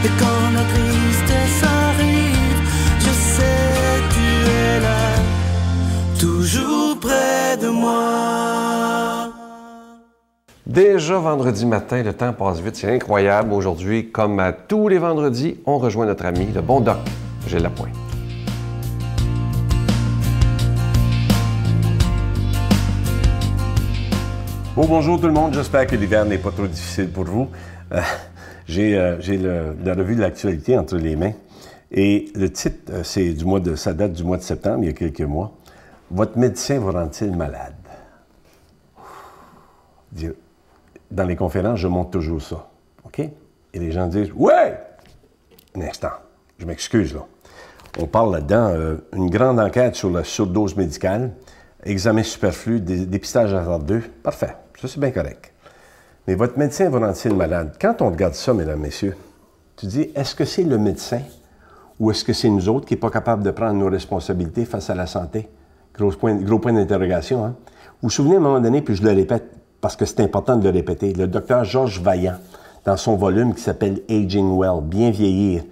Et quand la tristesse arrive, je sais tu es là, toujours près de moi. Déjà vendredi matin, le temps passe vite, c'est incroyable. Aujourd'hui, comme à tous les vendredis, on rejoint notre ami, le bon doc Gilles Lapointe. Bonjour tout le monde, j'espère que l'hiver n'est pas trop difficile pour vous. J'ai la revue de l'actualité entre les mains et le titre, ça date du mois de septembre, il y a quelques mois. Votre médecin vous rend-il malade? Dans les conférences, je montre toujours ça, OK? Et les gens disent « Ouais! » Un instant, je m'excuse là. On parle là-dedans, une grande enquête sur la surdose médicale, examen superflu, dépistage hasardeux, parfait, ça c'est bien correct. Mais votre médecin vous rend-il malade? Quand on regarde ça, mesdames, messieurs, tu dis, est-ce que c'est le médecin ou est-ce que c'est nous autres qui n'est pas capable de prendre nos responsabilités face à la santé? Gros point d'interrogation, hein? Vous vous souvenez à un moment donné, puis je le répète, parce que c'est important de le répéter, le docteur Georges Vaillant, dans son volume qui s'appelle « Aging Well », bien vieillir,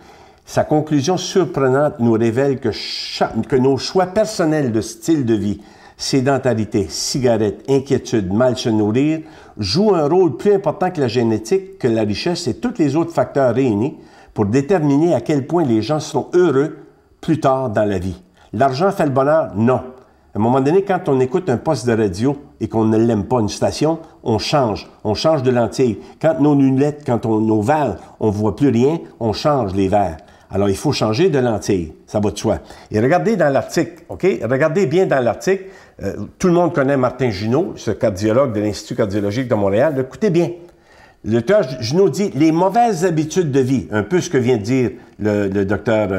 sa conclusion surprenante nous révèle que nos choix personnels de style de vie, sédentarité, cigarette, inquiétude, mal se nourrir, jouent un rôle plus important que la génétique, que la richesse et tous les autres facteurs réunis pour déterminer à quel point les gens seront heureux plus tard dans la vie. L'argent fait le bonheur? Non. À un moment donné, quand on écoute un poste de radio et qu'on ne l'aime pas, une station, on change de lentille. Quand nos lunettes, nos verres, on ne voit plus rien, on change les verres. Alors, il faut changer de lentille, ça va de soi. Et regardez dans l'article, OK? Regardez bien dans l'article. Tout le monde connaît Martin Junot, ce cardiologue de l'Institut cardiologique de Montréal. Écoutez bien. Le docteur Junot dit « Les mauvaises habitudes de vie », un peu ce que vient de dire le docteur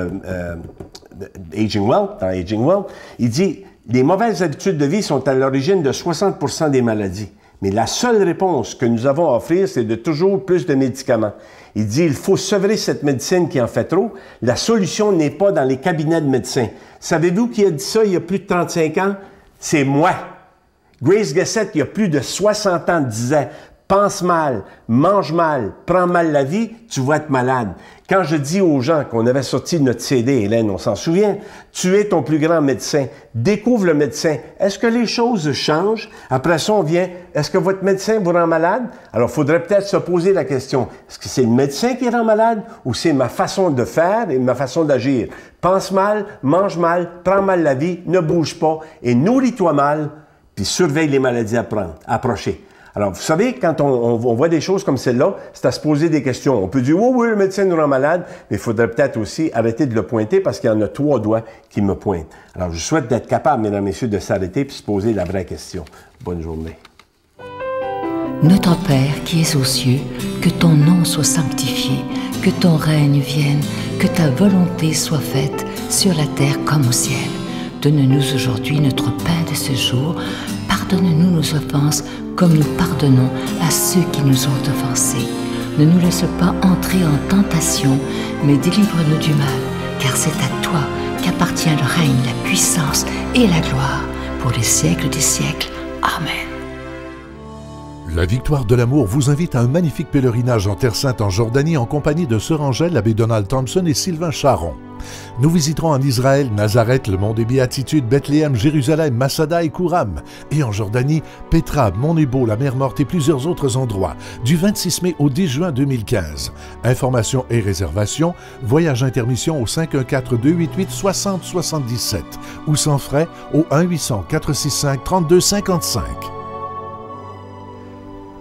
Aging Well, dans Aging Well. Il dit « Les mauvaises habitudes de vie sont à l'origine de 60% des maladies. Mais la seule réponse que nous avons à offrir, c'est de toujours plus de médicaments. » Il dit, il faut sevrer cette médecine qui en fait trop. La solution n'est pas dans les cabinets de médecins. Savez-vous qui a dit ça il y a plus de 35 ans? C'est moi. Grace Gessett, il y a plus de 60 ans, disait, pense mal, mange mal, prends mal la vie, tu vas être malade. Quand je dis aux gens qu'on avait sorti notre CD, Hélène, on s'en souvient, tu es ton plus grand médecin, découvre le médecin. Est-ce que les choses changent? Après ça, on vient, est-ce que votre médecin vous rend malade? Alors, il faudrait peut-être se poser la question, est-ce que c'est le médecin qui rend malade ou c'est ma façon de faire et ma façon d'agir? Pense mal, mange mal, prends mal la vie, ne bouge pas et nourris-toi mal, puis surveille les maladies à approcher. Alors, vous savez, quand on voit des choses comme celle-là, c'est à se poser des questions. On peut dire, oh, oui, le médecin nous rend malade, mais il faudrait peut-être aussi arrêter de le pointer parce qu'il y en a 3 doigts qui me pointent. Alors, je souhaite d'être capable, mesdames et messieurs, de s'arrêter et se poser la vraie question. Bonne journée. Notre Père qui es aux cieux, que ton nom soit sanctifié, que ton règne vienne, que ta volonté soit faite sur la terre comme au ciel. Donne-nous aujourd'hui notre pain de ce jour. Pardonne-nous nos offenses, comme nous pardonnons à ceux qui nous ont offensés. Ne nous laisse pas entrer en tentation, mais délivre-nous du mal, car c'est à toi qu'appartient le règne, la puissance et la gloire, pour les siècles des siècles. Amen. La Victoire de l'Amour vous invite à un magnifique pèlerinage en Terre Sainte en Jordanie en compagnie de Sœur Angèle, l'abbé Donald Thompson et Sylvain Charon. Nous visiterons en Israël, Nazareth, le mont des Béatitudes, Bethléem, Jérusalem, Masada et Kouram. Et en Jordanie, Petra, Mont Nebo, la mer Morte et plusieurs autres endroits, du 26 mai au 10 juin 2015. Informations et réservations, voyage intermission au 514-288-6077 ou sans frais au 1-800-465-3255.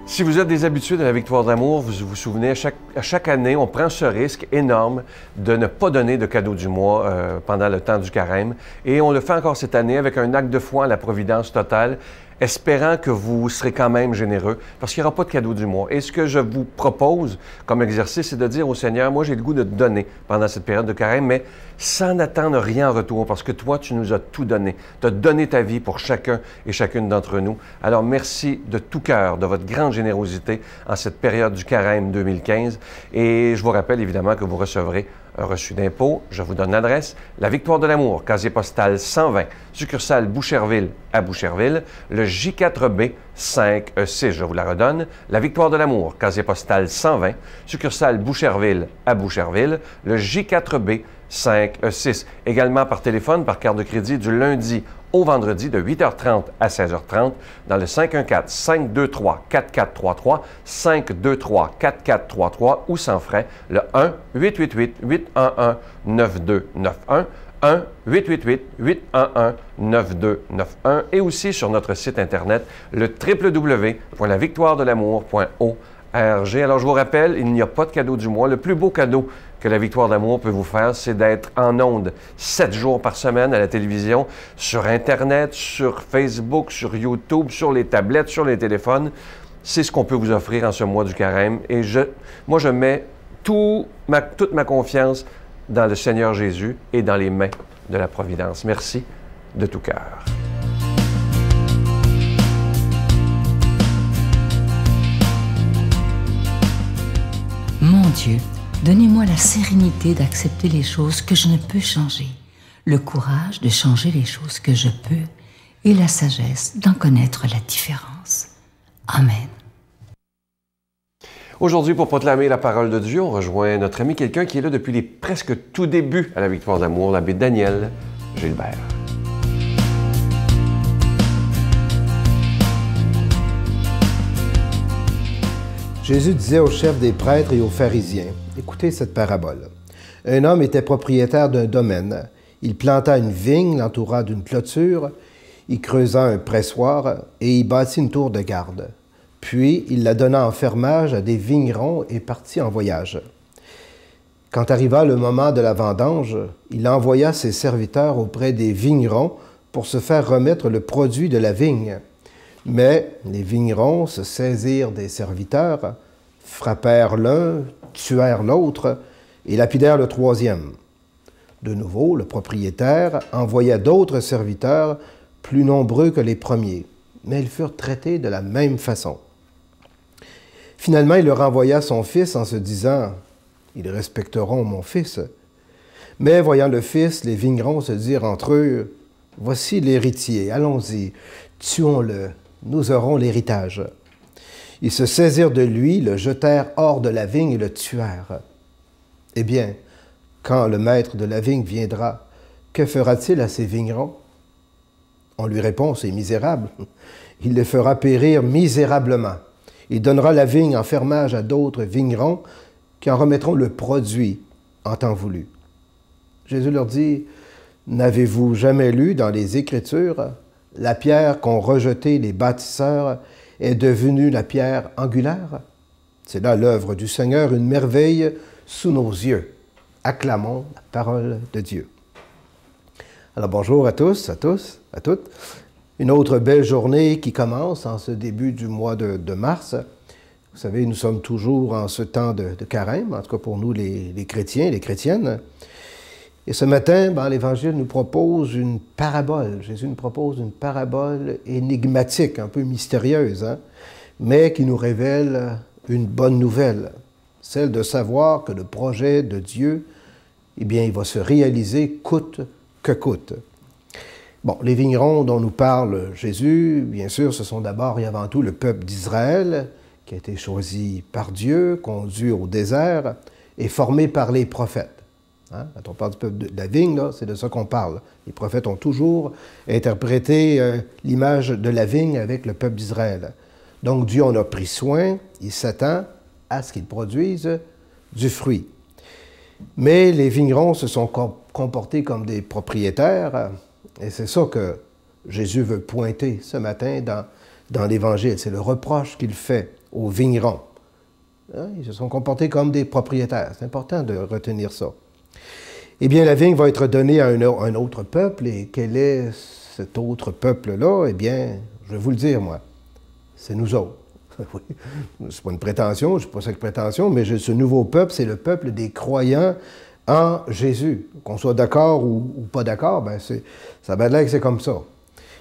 Si vous êtes des habitués de la Victoire d'amour, vous vous souvenez, à chaque année, on prend ce risque énorme de ne pas donner de cadeau du mois pendant le temps du carême. Et on le fait encore cette année avec un acte de foi à la providence totale, espérant que vous serez quand même généreux, parce qu'il n'y aura pas de cadeau du mois. Et ce que je vous propose comme exercice, c'est de dire au Seigneur, moi j'ai le goût de te donner pendant cette période de carême, mais sans attendre rien en retour, parce que toi, tu nous as tout donné. Tu as donné ta vie pour chacun et chacune d'entre nous. Alors merci de tout cœur de votre grande générosité en cette période du carême 2015. Et je vous rappelle évidemment que vous recevrez un reçu d'impôt. Je vous donne l'adresse, La Victoire de l'Amour, casier postal 120, succursale Boucherville à Boucherville. Le J4B 5E6. Je vous la redonne. La Victoire de l'amour, casier postal 120, succursale Boucherville à Boucherville, le J4B 5E6. Également par téléphone, par carte de crédit du lundi au vendredi de 8h30 à 16h30 dans le 514-523-4433, 523-4433 ou sans frais, le 1-888-811-9291, 1-888-811-9291 et aussi sur notre site Internet, le www.lavictoiredelamour.org. Alors, je vous rappelle, il n'y a pas de cadeau du mois. Le plus beau cadeau que la Victoire d'amour peut vous faire, c'est d'être en ondes 7 jours par semaine à la télévision, sur Internet, sur Facebook, sur YouTube, sur les tablettes, sur les téléphones. C'est ce qu'on peut vous offrir en ce mois du Carême. Et moi, je mets toute ma confiance dans le Seigneur Jésus et dans les mains de la Providence. Merci de tout cœur. Mon Dieu, donnez-moi la sérénité d'accepter les choses que je ne peux changer, le courage de changer les choses que je peux et la sagesse d'en connaître la différence. Amen. Aujourd'hui, pour proclamer la parole de Dieu, on rejoint notre ami, quelqu'un qui est là depuis les presque tout débuts à la Victoire d'amour, l'abbé Daniel Gilbert. Jésus disait aux chefs des prêtres et aux pharisiens, écoutez cette parabole. Un homme était propriétaire d'un domaine. Il planta une vigne, l'entoura d'une clôture, il creusa un pressoir et y bâtit une tour de garde. Puis il la donna en fermage à des vignerons et partit en voyage. Quand arriva le moment de la vendange, il envoya ses serviteurs auprès des vignerons pour se faire remettre le produit de la vigne. Mais les vignerons se saisirent des serviteurs, frappèrent l'un, tuèrent l'autre et lapidèrent le troisième. De nouveau, le propriétaire envoya d'autres serviteurs plus nombreux que les premiers, mais ils furent traités de la même façon. Finalement, il leur envoya son fils en se disant « Ils respecteront mon fils. » Mais voyant le fils, les vignerons se dirent entre eux « Voici l'héritier, allons-y, tuons-le, nous aurons l'héritage. » Ils se saisirent de lui, le jetèrent hors de la vigne et le tuèrent. Eh bien, quand le maître de la vigne viendra, que fera-t-il à ces vignerons? On lui répond, c'est misérable. Il les fera périr misérablement. Il donnera la vigne en fermage à d'autres vignerons qui en remettront le produit en temps voulu. Jésus leur dit, n'avez-vous jamais lu dans les Écritures, la pierre qu'ont rejetée les bâtisseurs est devenue la pierre angulaire? C'est là l'œuvre du Seigneur, une merveille sous nos yeux. Acclamons la parole de Dieu. Alors bonjour à tous, à toutes. Une autre belle journée qui commence en ce début du mois de mars. Vous savez, nous sommes toujours en ce temps de carême, en tout cas pour nous les chrétiens, les chrétiennes. Et ce matin, l'Évangile nous propose une parabole. Jésus nous propose une parabole énigmatique, un peu mystérieuse, mais qui nous révèle une bonne nouvelle, celle de savoir que le projet de Dieu, eh bien, il va se réaliser coûte que coûte. Bon, les vignerons dont nous parle Jésus, bien sûr, ce sont d'abord et avant tout le peuple d'Israël, qui a été choisi par Dieu, conduit au désert et formé par les prophètes. Quand on parle du peuple de la vigne, c'est de ça qu'on parle. Les prophètes ont toujours interprété l'image de la vigne avec le peuple d'Israël. Donc Dieu en a pris soin, il s'attend à ce qu'ils produisent du fruit. Mais les vignerons se sont comportés comme des propriétaires, et c'est ça que Jésus veut pointer ce matin dans l'Évangile. C'est le reproche qu'il fait aux vignerons. Ils se sont comportés comme des propriétaires. C'est important de retenir ça. Eh bien, la vigne va être donnée à un autre peuple, et quel est cet autre peuple-là? Eh bien, je vais vous le dire, moi, c'est nous autres. C'est pas une prétention, je ne suis pas cette prétention, mais ce nouveau peuple, c'est le peuple des croyants en Jésus. Qu'on soit d'accord ou pas d'accord, ça va l'air que c'est comme ça.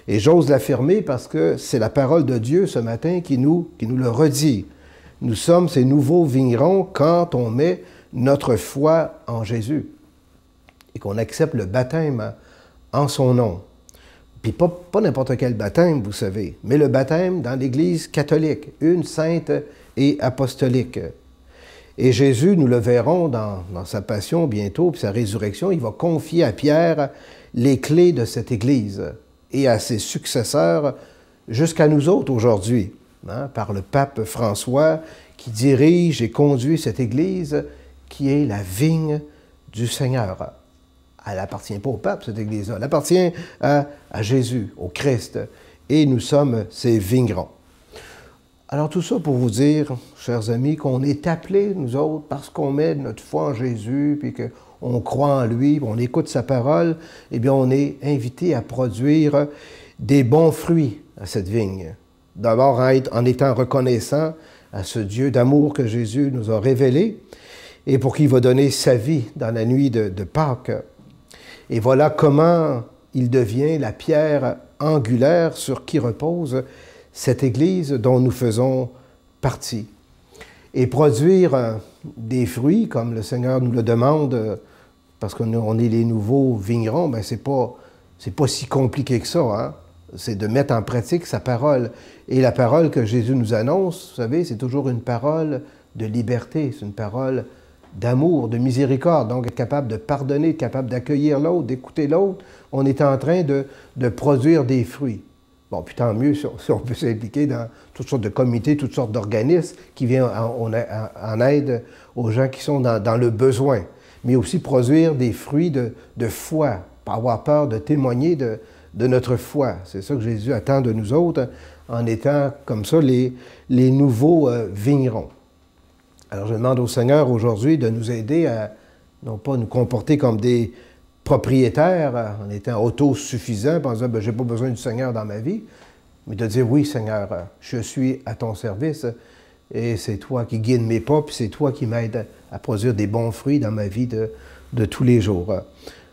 Et j'ose l'affirmer parce que c'est la parole de Dieu ce matin qui nous le redit. Nous sommes ces nouveaux vignerons quand on met notre foi en Jésus et qu'on accepte le baptême en son nom. Puis pas n'importe quel baptême, vous savez, mais le baptême dans l'Église catholique, une sainte et apostolique. Et Jésus, nous le verrons dans sa passion bientôt, puis sa résurrection, il va confier à Pierre les clés de cette Église et à ses successeurs jusqu'à nous autres aujourd'hui, hein, par le pape François qui dirige et conduit cette Église qui est la vigne du Seigneur. Elle n'appartient pas au pape, cette Église-là. Elle appartient à Jésus, au Christ. Et nous sommes ses vignerons. Alors tout ça pour vous dire, chers amis, qu'on est appelés, nous autres, parce qu'on met notre foi en Jésus, puis qu'on croit en lui, on écoute sa parole, eh bien on est invité à produire des bons fruits à cette vigne. D'abord en étant reconnaissant à ce Dieu d'amour que Jésus nous a révélé, et pour qui il va donner sa vie dans la nuit de Pâques. Et voilà comment il devient la pierre angulaire sur qui repose cette Église dont nous faisons partie. Et produire des fruits, comme le Seigneur nous le demande, parce qu'on est les nouveaux vignerons, bien c'est pas si compliqué que ça, hein? C'est de mettre en pratique sa parole. Et la parole que Jésus nous annonce, vous savez, c'est toujours une parole de liberté, c'est une parole d'amour, de miséricorde, donc être capable de pardonner, être capable d'accueillir l'autre, d'écouter l'autre. On est en train de produire des fruits. Bon, puis tant mieux si on peut s'impliquer dans toutes sortes de comités, toutes sortes d'organismes qui viennent en aide aux gens qui sont dans le besoin, mais aussi produire des fruits de foi, pas avoir peur de témoigner de notre foi. C'est ça que Jésus attend de nous autres, en étant comme ça les nouveaux vignerons. Alors je demande au Seigneur aujourd'hui de nous aider à non pas nous comporter comme des propriétaires en étant autosuffisants, en disant « j'ai pas besoin du Seigneur dans ma vie », mais de dire « oui Seigneur, je suis à ton service et c'est toi qui guides mes pas, puis c'est toi qui m'aides à produire des bons fruits dans ma vie de tous les jours ».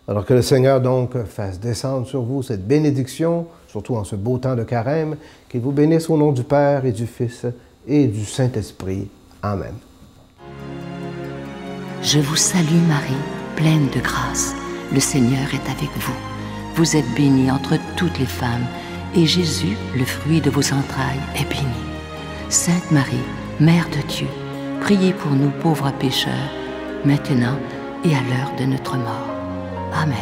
Alors que le Seigneur donc fasse descendre sur vous cette bénédiction, surtout en ce beau temps de carême, qu'il vous bénisse au nom du Père et du Fils et du Saint-Esprit. Amen. Je vous salue Marie, pleine de grâce. Le Seigneur est avec vous. Vous êtes bénie entre toutes les femmes, et Jésus, le fruit de vos entrailles, est béni. Sainte Marie, Mère de Dieu, priez pour nous pauvres pécheurs, maintenant et à l'heure de notre mort. Amen.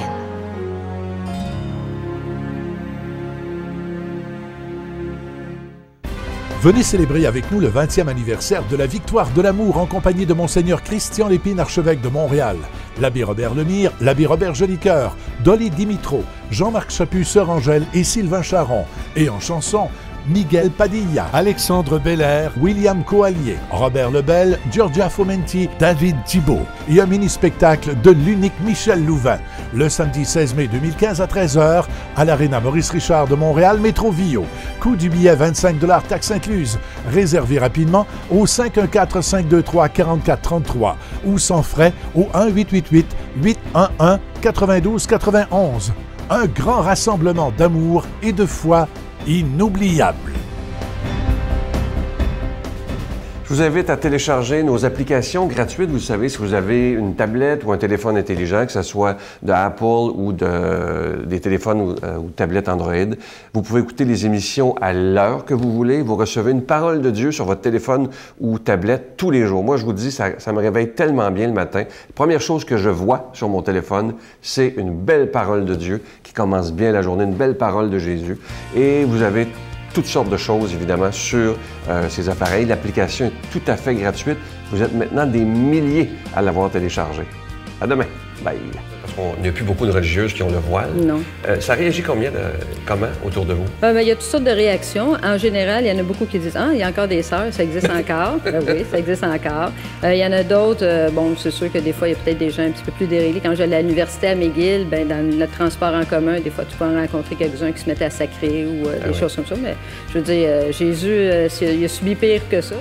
Venez célébrer avec nous le 20e anniversaire de la Victoire de l'amour en compagnie de Monseigneur Christian Lépine, archevêque de Montréal, l'abbé Robert Lemire, l'abbé Robert Jolicoeur, Dolly Dimitro, Jean-Marc Chaput, Sœur Angèle et Sylvain Charon. Et en chanson, Miguel Padilla, Alexandre Belair, William Coallier, Robert Lebel, Giorgia Fomenti, David Thibault. Et un mini-spectacle de l'unique Michel Louvain, le samedi 16 mai 2015 à 13h à l'Arena Maurice Richard de Montréal, Métro Vio. Coût du billet 25 $, taxes incluses. Réservez rapidement au 514-523-4433 ou sans frais au 1-888-811-9291. Un grand rassemblement d'amour et de foi inoubliable. Je vous invite à télécharger nos applications gratuites. Vous savez, si vous avez une tablette ou un téléphone intelligent, que ce soit de Apple ou des téléphones ou tablettes Android, vous pouvez écouter les émissions à l'heure que vous voulez. Vous recevez une parole de Dieu sur votre téléphone ou tablette tous les jours. Moi, je vous dis, ça me réveille tellement bien le matin. La première chose que je vois sur mon téléphone, c'est une belle parole de Dieu qui commence bien la journée, une belle parole de Jésus. Et vous avez toutes sortes de choses, évidemment, sur ces appareils. L'application est tout à fait gratuite. Vous êtes maintenant des milliers à l'avoir téléchargée. À demain. Bye. Parce qu'il n'y a plus beaucoup de religieuses qui ont le voile. Non. Ça réagit comment autour de vous? Il y a toutes sortes de réactions. En général, il y en a beaucoup qui disent « Ah, il y a encore des sœurs, ça existe encore. » Oui, ça existe encore. Il y en a d'autres, bon, c'est sûr que des fois, il y a peut-être des gens un petit peu plus déréglés. Quand j'allais à l'université à McGill, bien, dans le transport en commun, des fois, tu peux en rencontrer quelques-uns qui se mettaient à sacrer ou des choses comme ça. Mais je veux dire, Jésus, il a subi pire que ça.